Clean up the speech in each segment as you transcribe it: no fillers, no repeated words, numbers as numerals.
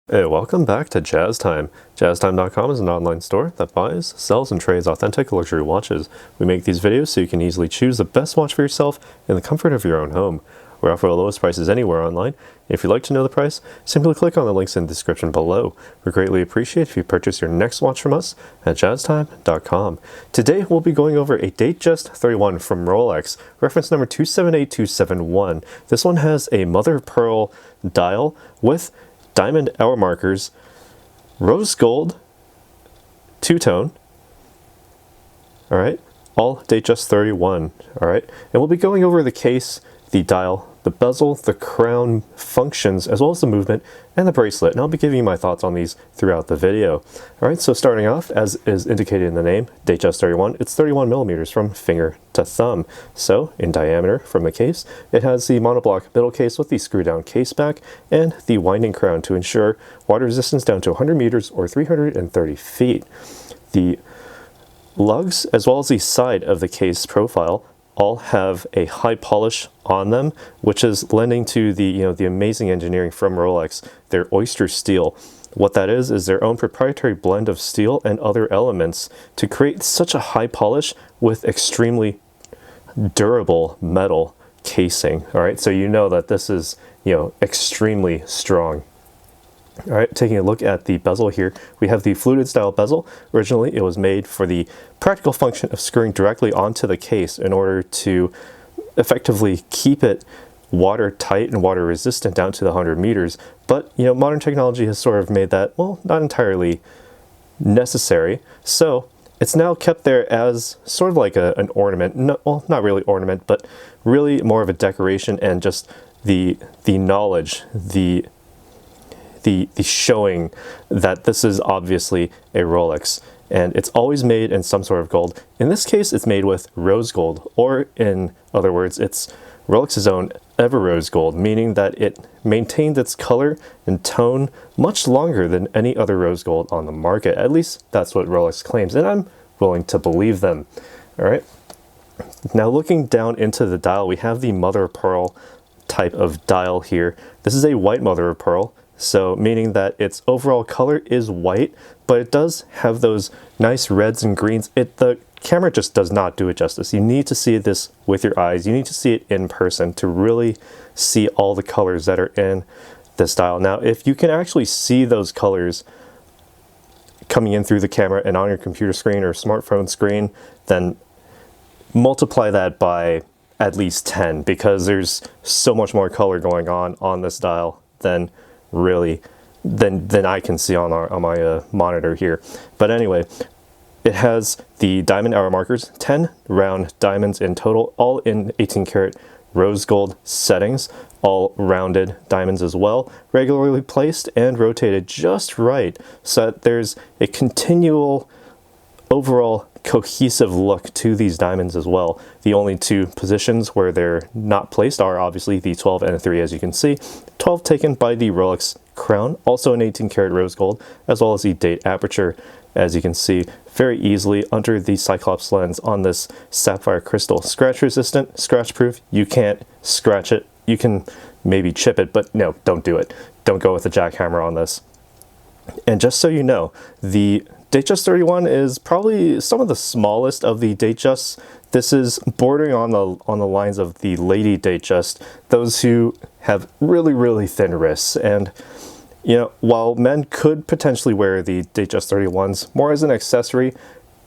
Hey, welcome back to Jazz Time. JazzTime.com is an online store that buys, sells, and trades authentic luxury watches. We make these videos so you can easily choose the best watch for yourself in the comfort of your own home. We offer the lowest prices anywhere online. If you'd like to know the price, simply click on the links in the description below. We greatly appreciate if you purchase your next watch from us at JazzTime.com. Today we'll be going over a Datejust 31 from Rolex, reference number 278271. This one has a mother of pearl dial with diamond hour markers, rose gold, two-tone, all right, all Datejust 31, all right, and we'll be going over the case, the dial, the bezel, the crown functions, as well as the movement and the bracelet, and I'll be giving you my thoughts on these throughout the video. All right, so starting off, as is indicated in the name, Datejust 31, it's 31 millimeters from finger to thumb. So in diameter from the case, it has the monoblock middle case with the screw down case back and the winding crown to ensure water resistance down to 100 meters or 330 feet. The lugs, as well as the side of the case profile, all have a high polish on them, which is lending to the the amazing engineering from Rolex, their oyster steel. What that is their own proprietary blend of steel and other elements to create such a high polish with extremely durable metal casing. All right, so you know that this is extremely strong. All right, taking a look at the bezel here, we have the fluted style bezel. Originally, it was made for the practical function of screwing directly onto the case in order to effectively keep it watertight and water resistant down to the 100 meters. But, modern technology has sort of made that, well, not entirely necessary. So it's now kept there as sort of like an ornament. No, well, not really ornament, but really more of a decoration and just the knowledge, the showing that this is obviously a Rolex, and it's always made in some sort of gold. In this case, it's made with rose gold, or in other words, it's Rolex's own ever rose gold, meaning that it maintained its color and tone much longer than any other rose gold on the market. At least that's what Rolex claims, and I'm willing to believe them. All right. Now looking down into the dial, we have the mother of pearl type of dial here. This is a white mother of pearl. So meaning that its overall color is white, but it does have those nice reds and greens. The camera just does not do it justice. You need to see this with your eyes. You need to see it in person to really see all the colors that are in this dial. Now, if you can actually see those colors coming in through the camera and on your computer screen or smartphone screen, then multiply that by at least 10, because there's so much more color going on this dial than I can see on my monitor here. But anyway, it has the diamond hour markers, 10 round diamonds in total, all in 18 karat rose gold settings, all rounded diamonds as well, regularly placed and rotated just right so that there's a continual overall cohesive look to these diamonds as well. The only two positions where they're not placed are obviously the 12 and the 3, as you can see. 12 taken by the Rolex crown, also an 18 karat rose gold, as well as the date aperture, as you can see very easily under the Cyclops lens on this sapphire crystal. Scratch resistant, scratch proof. You can't scratch it. You can maybe chip it, but no, don't do it. Don't go with a jackhammer on this. And just so you know, the Datejust 31 is probably some of the smallest of the Datejusts. This is bordering on the lines of the lady Datejust, those who have really, really thin wrists. And while men could potentially wear the Datejust 31s more as an accessory,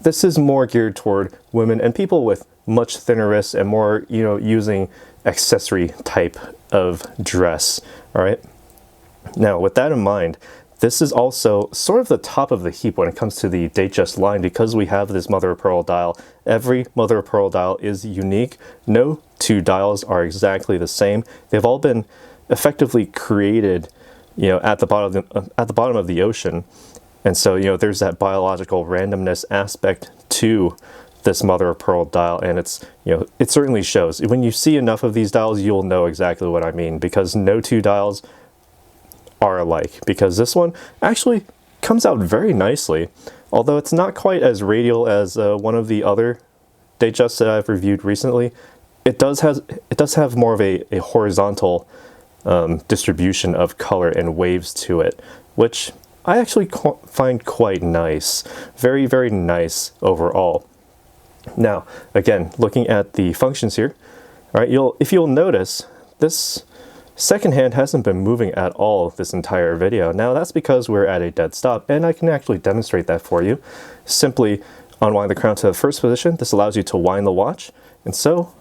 this is more geared toward women and people with much thinner wrists and more, using accessory type of dress. All right. Now, with that in mind, this is also sort of the top of the heap when it comes to the Datejust line, because we have this mother of pearl dial. Every mother of pearl dial is unique. No two dials are exactly the same. They've all been effectively created, at the bottom of the ocean, and so there's that biological randomness aspect to this mother of pearl dial, and it certainly shows. When you see enough of these dials, you'll know exactly what I mean, because no two dials are alike, because this one actually comes out very nicely, although it's not quite as radial as one of the other Datejusts that I've reviewed recently. It does have more of a horizontal distribution of color and waves to it, which I actually find quite nice. Very, very nice overall. Now, again, looking at the functions here, all right, if you'll notice, this second hand hasn't been moving at all this entire video. Now, that's because we're at a dead stop, and I can actually demonstrate that for you. Simply unwind the crown to the first position. This allows you to wind the watch, and so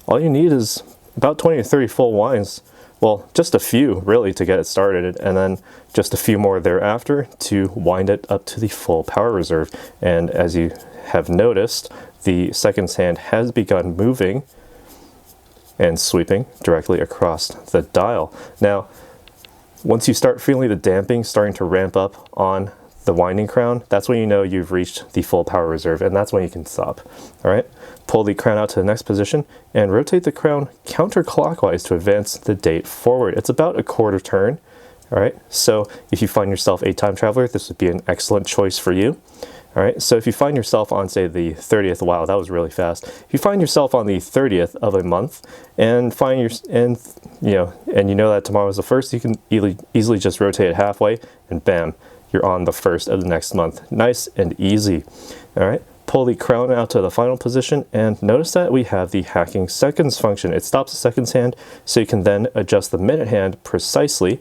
all you need is about 20 to 30 full winds. Well, just a few really to get it started, and then just a few more thereafter to wind it up to the full power reserve. And as you have noticed, the seconds hand has begun moving and sweeping directly across the dial. Now, once you start feeling the damping starting to ramp up on the winding crown, that's when you know you've reached the full power reserve, and that's when you can stop. All right, pull the crown out to the next position and rotate the crown counterclockwise to advance the date forward. It's about a quarter turn. All right, so if you find yourself a time traveler, this would be an excellent choice for you. All right, so if you find yourself on, say, the 30th, wow, that was really fast. If you find yourself on the 30th of a month and you know that tomorrow is the 1st, you can easily just rotate it halfway and bam, you're on the 1st of the next month. Nice and easy. All right, pull the crown out to the final position and notice that we have the hacking seconds function. It stops the seconds hand, so you can then adjust the minute hand precisely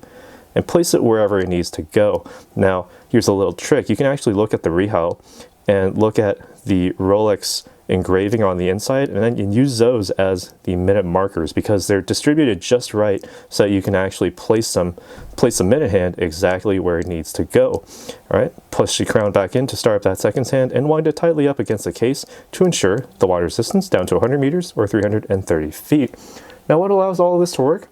and place it wherever it needs to go. Now, here's a little trick. You can actually look at the rehaul and look at the Rolex engraving on the inside, and then you can use those as the minute markers because they're distributed just right so that you can actually place the minute hand exactly where it needs to go. All right, push the crown back in to start up that seconds hand and wind it tightly up against the case to ensure the water resistance down to 100 meters or 330 feet. Now, what allows all of this to work?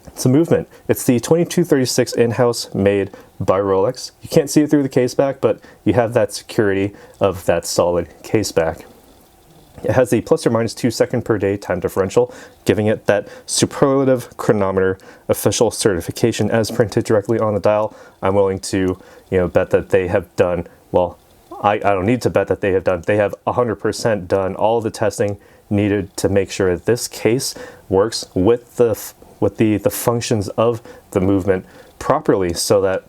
It's a movement. It's the 2236 in-house made by Rolex. You can't see it through the case back, but you have that security of that solid case back. It has the plus or minus 2 second per day time differential, giving it that superlative chronometer official certification as printed directly on the dial. I'm willing to, bet that they have done, well, I don't need to bet that they have done. They have 100% done all the testing needed to make sure that this case works with the functions of the movement properly so that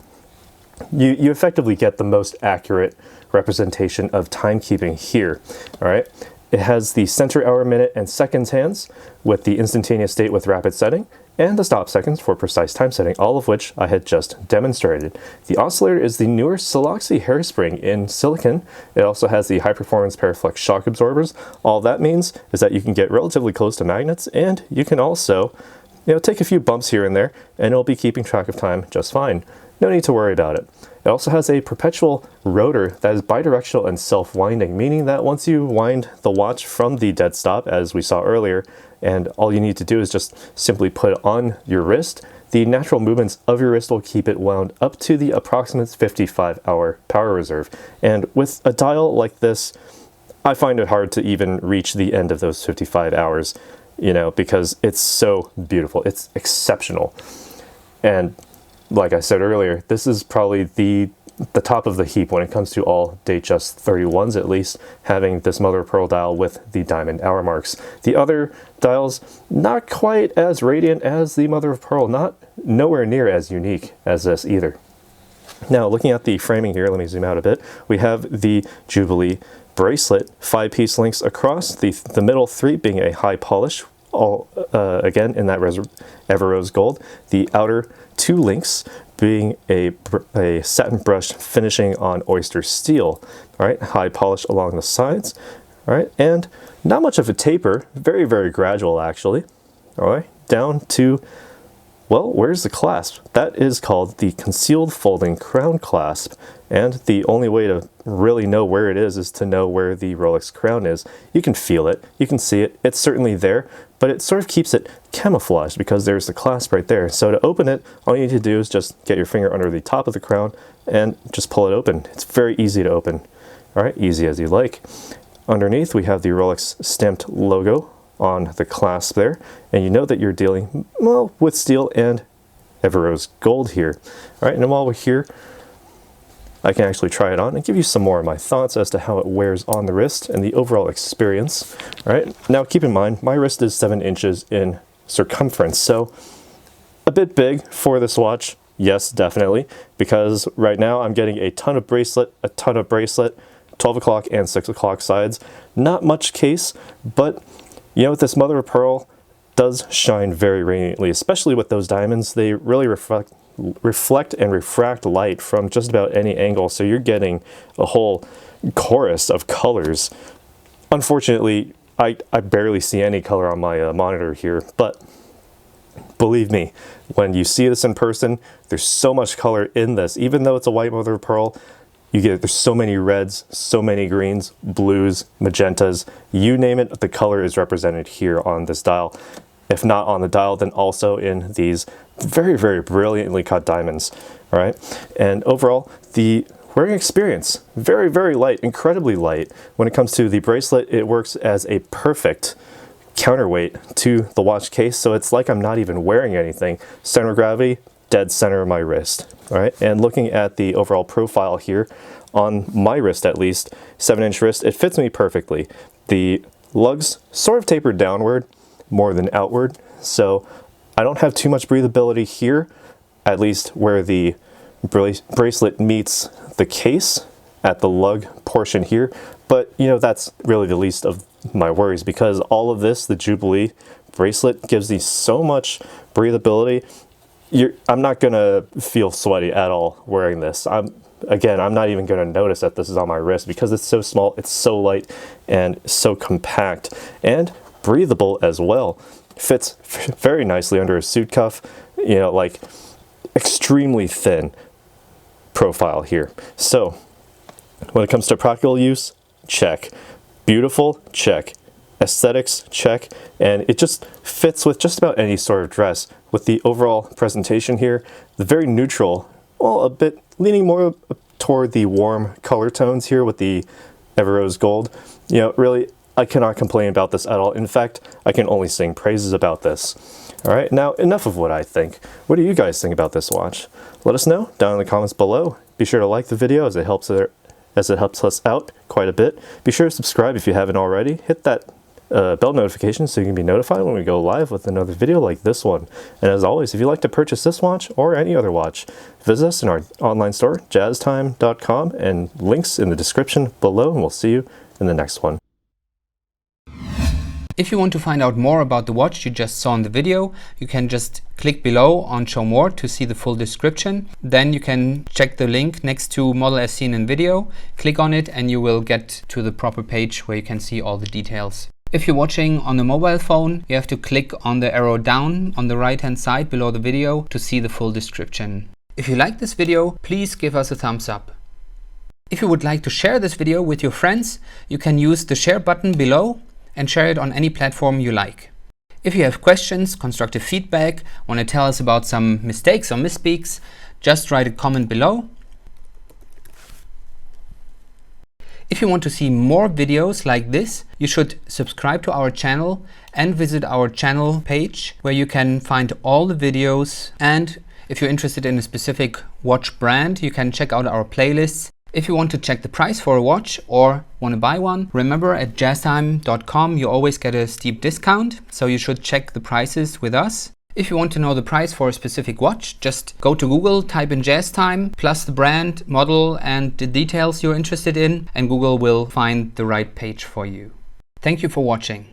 you effectively get the most accurate representation of timekeeping here. All right, it has the center hour, minute, and seconds hands with the instantaneous date with rapid setting and the stop seconds for precise time setting, all of which I had just demonstrated. The oscillator is the newer Siloxy hairspring in silicon. It also has the high-performance Paraflex shock absorbers. All that means is that you can get relatively close to magnets, and you can also take a few bumps here and there, and it'll be keeping track of time just fine. No need to worry about it. It also has a perpetual rotor that is bidirectional and self-winding, meaning that once you wind the watch from the dead stop, as we saw earlier, and all you need to do is just simply put it on your wrist, the natural movements of your wrist will keep it wound up to the approximate 55-hour power reserve. And with a dial like this, I find it hard to even reach the end of those 55 hours. Because it's so beautiful. It's exceptional. And like I said earlier, this is probably the top of the heap when it comes to all Datejust 31s, at least, having this mother of pearl dial with the diamond hour marks. The other dials, not quite as radiant as the mother of pearl, nowhere near as unique as this either. Now, looking at the framing here, let me zoom out a bit. We have the Jubilee Bracelet, 5-piece links across, the middle 3 being a high polish, all again in that Ever Rose Gold. The outer 2 links being a satin brush finishing on oyster steel. All right, high polish along the sides. All right, and not much of a taper, very, very gradual actually. All right, down to, well, where's the clasp? That is called the concealed folding crown clasp. And the only way to really know where it is to know where the Rolex crown is. You can feel it, you can see it, it's certainly there, but it sort of keeps it camouflaged because there's the clasp right there. So to open it, all you need to do is just get your finger under the top of the crown and just pull it open. It's very easy to open. All right, easy as you like. Underneath, we have the Rolex stamped logo on the clasp there, and you know that you're dealing, well, with steel and Ever Rose Gold here. All right, and while we're here, I can actually try it on and give you some more of my thoughts as to how it wears on the wrist and the overall experience. All right, now keep in mind, my wrist is 7 inches in circumference, so a bit big for this watch. Yes, definitely, because right now I'm getting a ton of bracelet, 12 o'clock and 6 o'clock sides. Not much case, but you know, this mother of pearl does shine very radiantly, especially with those diamonds. They really reflect and refract light from just about any angle, so you're getting a whole chorus of colors. Unfortunately, I barely see any color on my monitor here, but believe me, when you see this in person, there's so much color in this. Even though it's a white mother of pearl, there's so many reds, so many greens, blues, magentas, you name it, the color is represented here on this dial. If not on the dial, then also in these very, very brilliantly cut diamonds. All right, and overall, the wearing experience, very, very light, incredibly light. When it comes to the bracelet, it works as a perfect counterweight to the watch case, so it's like I'm not even wearing anything. Center of gravity, dead center of my wrist. All right, and looking at the overall profile here, on my wrist at least, 7-inch wrist, it fits me perfectly. The lugs sort of tapered downward more than outward, so I don't have too much breathability here, at least where the bracelet meets the case at the lug portion here. But you know, that's really the least of my worries, because all of this, the Jubilee bracelet, gives me so much breathability. I'm not gonna feel sweaty at all wearing this. I'm not even gonna notice that this is on my wrist, because it's so small, it's so light and so compact and breathable as well. Fits very nicely under a suit cuff, you know, like extremely thin profile here. So when it comes to practical use, check. Beautiful, check. Aesthetics, check. And it just fits with just about any sort of dress. With the overall presentation here, the very neutral, well, a bit leaning more toward the warm color tones here with the Ever Rose Gold. You know, really, I cannot complain about this at all. In fact, I can only sing praises about this. All right, now enough of what I think. What do you guys think about this watch? Let us know down in the comments below. Be sure to like the video as it helps us out quite a bit. Be sure to subscribe if you haven't already. Hit that bell notification so you can be notified when we go live with another video like this one. And as always, if you'd like to purchase this watch or any other watch, visit us in our online store, jazztime.com, and links in the description below, and we'll see you in the next one. If you want to find out more about the watch you just saw in the video, you can just click below on Show More to see the full description. Then you can check the link next to Model as seen in video, click on it, and you will get to the proper page where you can see all the details. If you're watching on a mobile phone, you have to click on the arrow down on the right hand side below the video to see the full description. If you like this video, please give us a thumbs up. If you would like to share this video with your friends, you can use the share button below and share it on any platform you like. If you have questions, constructive feedback, want to tell us about some mistakes or misspeaks, just write a comment below. If you want to see more videos like this, you should subscribe to our channel and visit our channel page where you can find all the videos. And if you're interested in a specific watch brand, you can check out our playlists. If you want to check the price for a watch or want to buy one, remember at jazztime.com you always get a steep discount, so you should check the prices with us. If you want to know the price for a specific watch, just go to Google, type in JazzTime, plus the brand, model, and the details you're interested in, and Google will find the right page for you. Thank you for watching.